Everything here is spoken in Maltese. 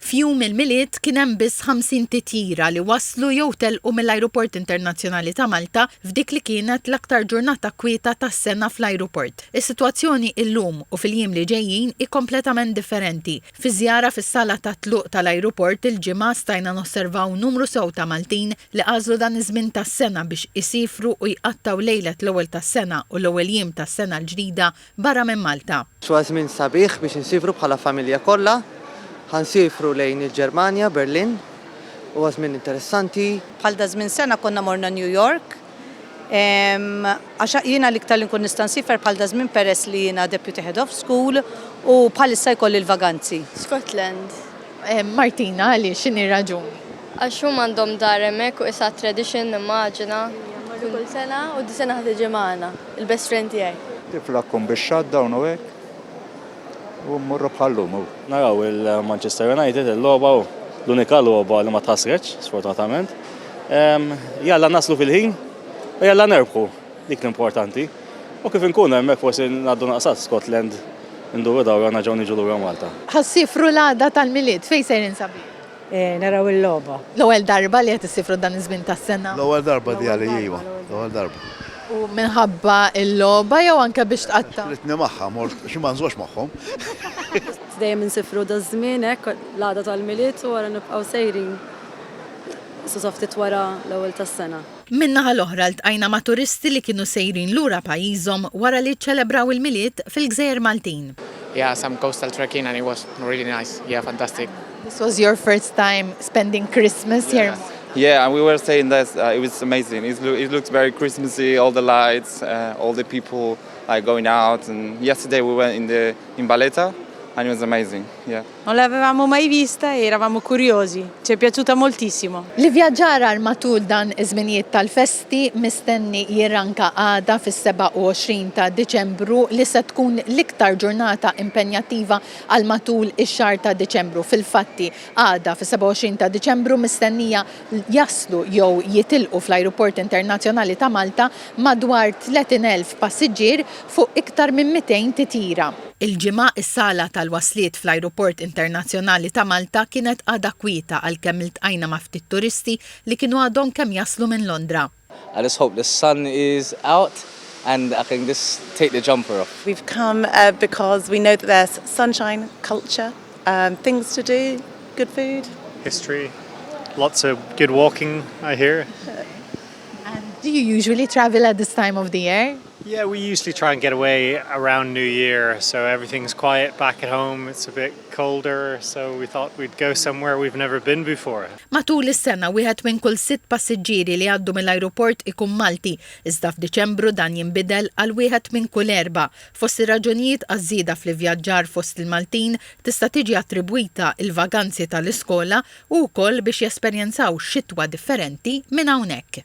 Fjum il-miliet kien hemm biss 50 titjira li waslu jew telqu mill-Ajruport Internazzjonali ta' Malta f'dik li kienet l-aktar ġurnata kwieta tas-sena fl-ajruport. Is-sitwazzjoni llum u fil-jiem li ġejjin hi kompletament differenti. Fi żjara fis-sala ta' tluq tal-ajruport il-ġimgħa stajna nosservaw numru sew ta' Maltin li għażlu dan iż-żmien tas-sena biex isifru u jqattaw lejlet l-ewwel tas-sena u l-ewwel jiem tas-sena l-ġdida barra minn Malta. Xwa żmien sabiħ biex insifru bħala familja kollha. Ħansifru lejn il-Ġermanja, Berlin, u żmien interessanti. Bħal da żmien sena konna morna New York. Għax jiena l-iktar li nkun nista' nsifer bħal da żmien peress li jiena Deputy Head of School u bħalissa jkolli l-vaganzi. Scotland. Martina, għaliex x'inhi raġun? Għax huma għandhom dar hemmhekk u issa tradition immaġina. Kull sena u di sena ħad tiġi magħna, il-best friend tiegħi. Tiflakkom bix-xadda u hekk. U mmorru bħallum. Naraw il-Manchester United il-logħba u l-unika logħba li ma tħassretx, sfortunatament. Jalla naslu fil-ħin u jalla nerbħu, dik l-importanti. U kif inkunu hemmhekk forsi ngħaddu naqsat Scotland induru dawra naġgħu niġu lura Malta. Ħassifru l-għada tal-miliet fejn sejrin sabiħ? Naraw il-logħba. L-ewwel darba li qed issifru dan iż-żmien tas-sena. L-ewwel darba djali iva, l-ewwel darba. U minħabba il-logħba jew anke biex tqatta'? Ritni magħha, xi ma nżgħux magħhom. Dejjem insifru da żmien hekk l-għada tal-miliet u wara nibqgħu sejrin. Sa ftit wara l-ewwel tas-sena. Min-naħa l-oħra ltqajna ma' turisti li kienu sejrin lura pajjiżhom wara li ċċelebraw il-miliet fil-Gżejjer Maltin. Yeah, some coastal trekking and it was really nice. Yeah, fantastic. This was your first time spending Christmas here? Yeah, and we were saying that it was amazing. It looks very Christmassy, all the lights, all the people like going out. And yesterday we went in Valletta and it was amazing. Yeah. Non l'avevamo mai vista e eravamo curiosi. Ci è piaciuta moltissimo. Li vjaġġar matul dan iż-żminijiet tal-festi mistenni jirranka għada fis-27 ta' Diċembru li se tkun l-iktar ġurnata impenjattiva għal matul ix-xahar ta' Diċembru. Fil-fatti għada fis-27 ta' Diċembru mistennija jaslu jew jitilqu fl-Ajruport Internazzjonali ta' Malta madwar 30,000 passiġġier fuq iktar minn 200 titjira. Il-ġimgħa is-sala tal-wasliet fl-Ajruport Internazzjonali ta' Malta kienet għada kwieta għalkemm iltqajna ma' ftit turisti li kienu għadhom kemm jaslu minn Londra. I just hope the sun is out and I can just take the jumper off. We've come because we know that there's sunshine, culture, things to do, good food. History, lots of good walking, I hear. And do you usually travel at this time of the year? Yeah, we usually try and get away around New Year, so everything's quiet back at home. It's a bit colder, so we thought we'd go somewhere we've never been before. Matul is-sena wieħed minn kull 6 passiġġieri li għaddu mill-ajruport ikun Malti, iżda f'Diċembru dan jinbidel għal wieħed minn kull 4. Fost ir-raġunijiet għaż-żieda fl-ivvjaġġar fost il-Maltin tista' tiġi attribwita il-vaganzi tal-iskola u wkoll biex jesperjenzaw xitwa differenti minn hawnhekk.